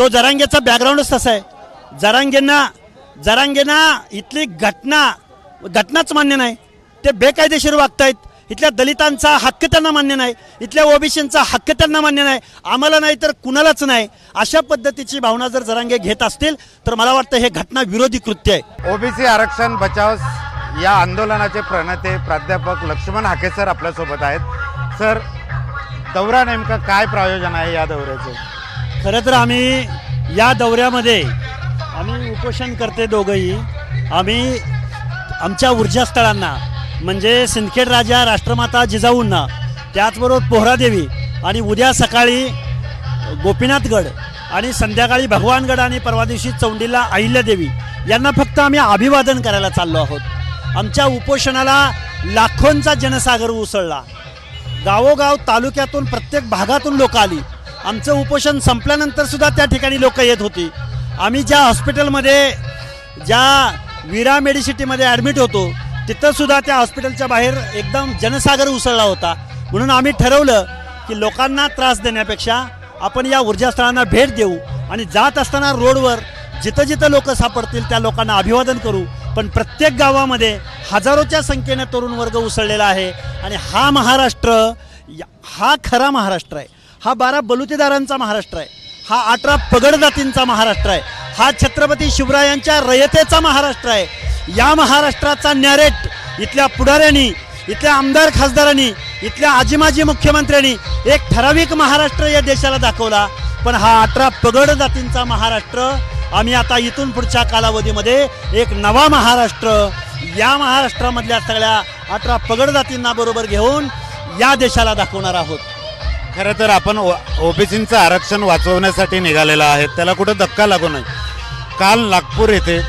तो जरांगेचा बॅकग्राऊंडच तसा आहे. जरांगेंना इथली घटनाच मान्य नाही. ते बेकायदेशीर वागतायत. इथल्या दलितांचा हक्क त्यांना मान्य नाही, इथल्या ओबीसींचा हक्क त्यांना मान्य नाही, आम्हाला नाही तर कुणालाच नाही. अशा पद्धतीची भावना जर जरांगे घेत असतील तर मला वाटतं हे घटना विरोधी कृत्य आहे. ओबीसी आरक्षण बचाव या आंदोलनाचे प्रणेते प्राध्यापक लक्ष्मण हाके सर आपल्यासोबत आहेत. सर, दौरा नेमका काय प्रयोजन आहे या दौऱ्याचे? खरं तर आम्ही या दौऱ्यामध्ये उपोषण करते दोघंही. आम्ही आमच्या ऊर्जास्थळांना म्हणजे सिंदखेड राजा, राष्ट्रमाता जिजाऊंना, त्याचबरोबर पोहरादेवी आणि उद्या सकाळी गोपीनाथगड आणि संध्याकाळी भगवानगड आणि परवा दिवशी चौंडीला अहिल्यादेवी यांना फक्त आम्ही अभिवादन करायला चाललो आहोत. आमच्या उपोषणाला लाखोंचा जनसागर उसळला. गावोगाव तालुक्यातून प्रत्येक भागातून लोक आली. आमचं उपोषण संपल्यानंतर सुद्धा त्या ठिकाणी लोक येत होती. आम्ही ज्या हॉस्पिटलमध्ये, ज्या वीरा मेडिसिटीमध्ये ॲडमिट होतो तिथं सुद्धा त्या हॉस्पिटलच्या बाहेर एकदम जनसागर उसळला होता. म्हणून आम्ही ठरवलं की लोकांना त्रास देण्यापेक्षा आपण या ऊर्जास्थळांना भेट देऊ आणि जात असताना रोडवर जिथं जिथं लोक सापडतील त्या लोकांना अभिवादन करू. पण प्रत्येक गावामध्ये हजारोच्या संख्येने तरुण वर्ग उसळलेला आहे आणि हा महाराष्ट्र हा खरा महाराष्ट्र आहे. हा 12 बलुतेदारांचा महाराष्ट्र आहे. हा 18 पगड जातींचा महाराष्ट्र आहे. हा छत्रपती शिवरायांच्या रयतेचा महाराष्ट्र आहे. या महाराष्ट्राचा नॅरेट इथल्या पुढाऱ्यांनी, इथल्या आमदार खासदारांनी, इथल्या आजीमाजी मुख्यमंत्र्यांनी एक ठराविक महाराष्ट्र या देशाला दाखवला. पण हा 18 पगड जातींचा महाराष्ट्र आम्ही आता इथून पुढच्या कालावधीमध्ये एक नवा महाराष्ट्र, या महाराष्ट्रामधल्या सगळ्या 18 पगड जातींना बरोबर घेऊन या देशाला दाखवणार आहोत. खरं तर आपण ओबीसींचं आरक्षण वाचवण्यासाठी निघालेलं आहे, त्याला कुठं धक्का लागू नये. काल नागपूर येथे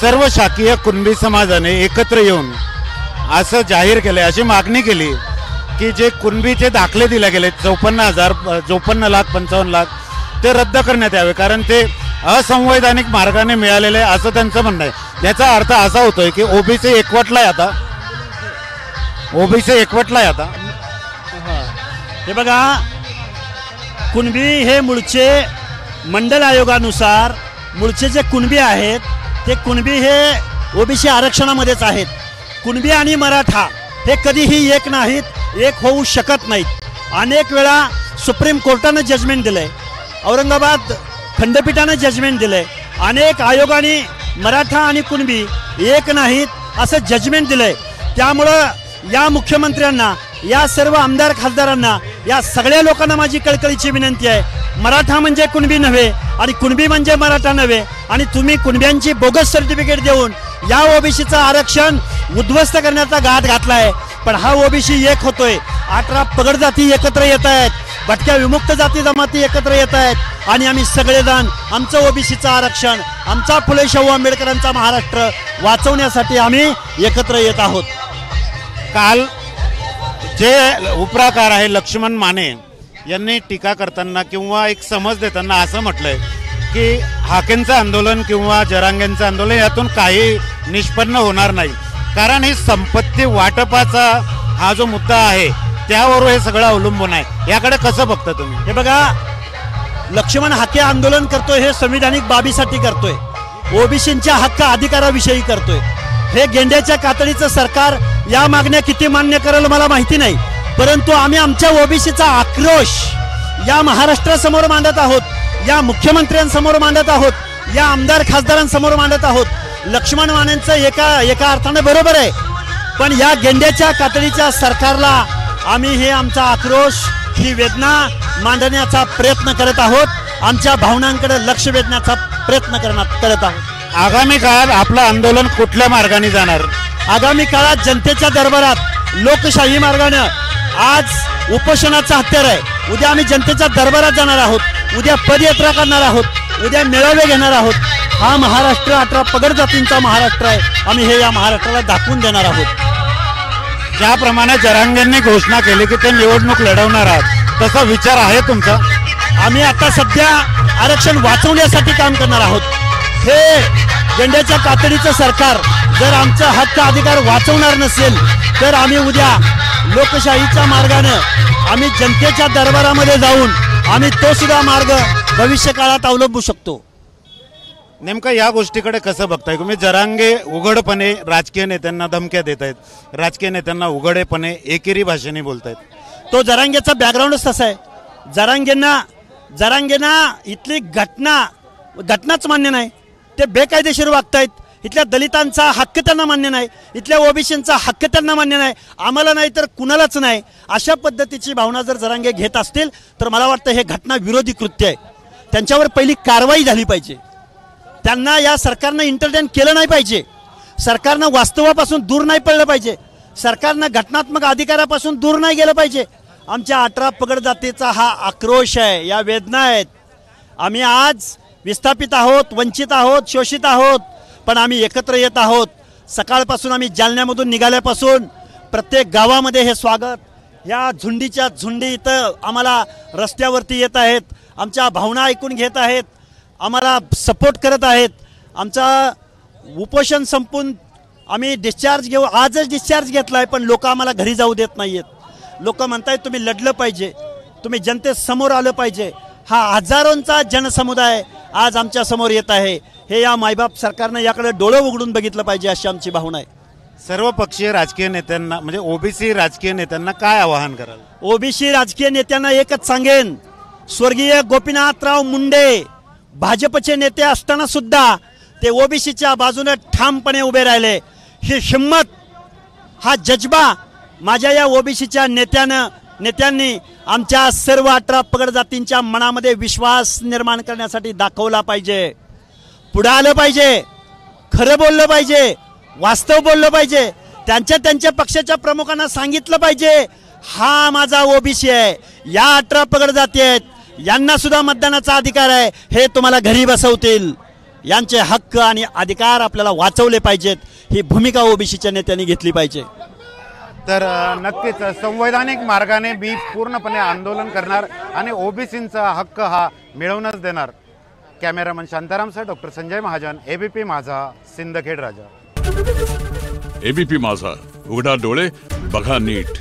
सर्व शाकीय कुणबी समाजाने एकत्र येऊन असं जाहीर केलं, अशी मागणी केली की जे कुणबीचे दाखले दिले गेले 54 लाख 55 लाख ते रद्द करण्यात यावे, कारण ते असंवैधानिक मार्गाने मिळालेले असं त्यांचं म्हणणं आहे. याचा अर्थ असा होतोय की ओबीसी एकवटलाय आता. हे बघा, कुणबी हे मूळचे मंडल आयोगानुसार मूळचे जे कुणबी आहेत ते कुणबी हे ओबीसी आरक्षणामध्येच आहेत. कुणबी आणि मराठा हे कधीही एक नाहीत, एक होऊ शकत नाहीत. अनेक वेळा सुप्रीम कोर्टानं जजमेंट दिलंय, औरंगाबाद खंडपीठानं जजमेंट दिलंय, अनेक आयोगाने मराठा आणि कुणबी एक नाहीत असं जजमेंट दिलंय. त्यामुळं या मुख्यमंत्र्यांना, या सर्व आमदार खासदारांना, या सगळ्या लोकांना माझी कळकळीची विनंती आहे, मराठा म्हणजे कुणबी नव्हे आणि कुणबी म्हणजे मराठा नव्हे. आणि तुम्ही कुणब्यांची बोगस सर्टिफिकेट देऊन या ओबीसीचं आरक्षण उद्ध्वस्त करण्याचा घात घातलाय. पण हा ओबीसी एक होतोय. 18 पगड जाती एकत्र येत आहेत, भटक्या विमुक्त जाती जमाती एकत्र येत आहेत आणि आम्ही सगळेजण आमचं ओबीसीचं आरक्षण, आमचा फुले शाहू आंबेडकरांचा महाराष्ट्र वाचवण्यासाठी आम्ही एकत्र येत आहोत. काल जे उपराकार आहे लक्ष्मण माने यांनी टीका करताना किंवा एक समज देताना असं म्हटलंय की हाकेंचं आंदोलन किंवा जरांगेंचं आंदोलन यातून काही निष्पन्न होणार नाही, कारण ही संपत्ती वाटपाचा हा जो मुद्दा आहे त्यावर हे सगळं अवलंबून आहे. याकडे कसं बघता तुम्ही? हे बघा, लक्ष्मण हाके आंदोलन करतोय हे संविधानिक बाबीसाठी करतोय, ओबीसींच्या हक्क अधिकाराविषयी करतोय. हे गेंड्याच्या कातडीचं सरकार या मागण्या किती मान्य करेल मला माहिती नाही, परंतु आम्ही आमच्या ओबीसीचा आक्रोश या महाराष्ट्रासमोर मांडत आहोत, या मुख्यमंत्र्यांसमोर मांडत आहोत, या आमदार खासदारांसमोर मांडत आहोत. लक्ष्मण मानेंचं एका अर्थाने बरोबर आहे, पण या गेंड्याच्या कातडीच्या सरकारला आम्ही हे आमचा आक्रोश, ही वेदना मांडण्याचा प्रयत्न करत आहोत. आमच्या भावनांकडे लक्ष वेधण्याचा प्रयत्न करत आहोत. आगामी काळात आपलं आंदोलन कुठल्या मार्गाने जाणार? आगामी काळात जनतेच्या दरबारात लोकशाही मार्गाने. आज उपोषणाचा हत्यार आहे, उद्या आम्ही जनतेच्या दरबारात जाणार आहोत, उद्या पदयात्रा करणार आहोत, उद्या मेळावे घेणार आहोत. हा महाराष्ट्र 18 पगड जातींचा महाराष्ट्र आहे. आम्ही हे या महाराष्ट्राला दाखवून देणार आहोत. ज्याप्रमाणे जरांगेंनी घोषणा केली की ते निवडणूक लढवणार आहात, तसा विचार आहे तुमचा? आम्ही आता सध्या आरक्षण वाचवण्यासाठी काम करणार आहोत. हे गेंड्याच्या कातडीचं सरकार जर आमचा हक्क अधिकार वाचवणार नसेल तर आम्ही उद्या लोकशाहीच्या मार्गाने आम्ही जनतेच्या दरबारामध्ये जाऊन आम्ही तो सुद्धा मार्ग भविष्य काळात अवलंबू शकतो. नेमकं या गोष्टीकडे कसं बघताय तुम्ही? जरांगे उघडपणे राजकीय नेत्यांना धमक्या देत आहेत, राजकीय नेत्यांना उघडपणे एकेरी भाषेने बोलतायत. तो जरांगेचा बॅकग्राऊंडच तसा आहे. जरांगेंना इथली घटनाच मान्य नाही. ते बेकायदेशीर वागतायत. इथल्या दलितांचा हक्क त्यांना मान्य नाही, इथल्या ओबीसींचा हक्क त्यांना मान्य नाही, आम्हाला नाही तर कुणालाच नाही. अशा पद्धतीची भावना जर जरांगे घेत असतील तर मला वाटतं हे घटना विरोधी कृत्य आहे. त्यांच्यावर पहिली कारवाई झाली पाहिजे. त्यांना या सरकारनं एंटरटेन केलं नाही पाहिजे. सरकारनं वास्तवापासून दूर नाही पडलं पाहिजे. सरकारनं घटनात्मक अधिकारापासून दूर नाही गेलं पाहिजे. आमच्या 18 पगड जातीचा हा आक्रोश आहे, या वेदना आहेत. आम्ही आज विस्थापित आहोत, वंचित आहोत, शोषित आहोत, पण आम्ही एकत्र येत आहोत. सकाळपासून आम्ही जालन्यामधून निघाल्यापासून प्रत्येक गावामध्ये हे स्वागत, या झुंडीच्या झुंडी इथं आम्हाला रस्त्यावरती येत आहेत, आमच्या भावना ऐकून घेत आहेत, आम्हाला सपोर्ट करत आहेत. आमचा उपोषण संपून आम्ही डिस्चार्ज घेऊ, आजच डिस्चार्ज घेतला आहे, पण लोक आम्हाला घरी जाऊ देत नाही आहेत. लोक म्हणतायत तुम्ही लढलं पाहिजे, तुम्ही जनतेसमोर आलं पाहिजे. हा हजारोंचा जनसमुदाय आज आमच्या समोर येत आहे. हे या मायबाप सरकारनं याकडे डोळं उघडून बघितलं पाहिजे, अशी आमची भावना आहे. सर्वपक्षीय राजकीय नेत्यांना म्हणजे ओबीसी राजकीय नेत्यांना काय आवाहन कराल? ओबीसी राजकीय नेत्यांना एकच सांगेन, स्वर्गीय गोपीनाथराव मुंडे भाजपचे नेते असताना सुद्धा ते ओबीसीच्या बाजूने ठामपणे उभे राहिले. ही हिम्मत, हा जज्बा माझ्या या ओबीसीच्या नेत्यांनी आमच्या सर्व 18 पगड जातींच्या मनामध्ये विश्वास निर्माण करण्यासाठी दाखवला पाहिजे. पुढे आलं पाहिजे, खरं बोललं पाहिजे, वास्तव बोललं पाहिजे. त्यांच्या पक्षाच्या प्रमुखांना सांगितलं पाहिजे हा माझा ओबीसी आहे, या 18 पगड जाती आहेत, यांना सुद्धा मतदानाचा अधिकार आहे, हे तुम्हाला घरी बसवतील. यांचे हक्क आणि अधिकार आपल्याला वाचवले पाहिजेत. ही भूमिका ओबीसीच्या नेत्यांनी घेतली पाहिजे. तर नक्कीच संवैधानिक मार्गाने मी पूर्णपणे आंदोलन करणार आणि ओबीसींचा हक्क हा मिळवूनच देणार. कॅमेरामन शांतारामसह डॉक्टर संजय महाजन, एबीपी माझा, सिंदखेड राजा. एबीपी माझा, उघडा डोळे बघा नीट.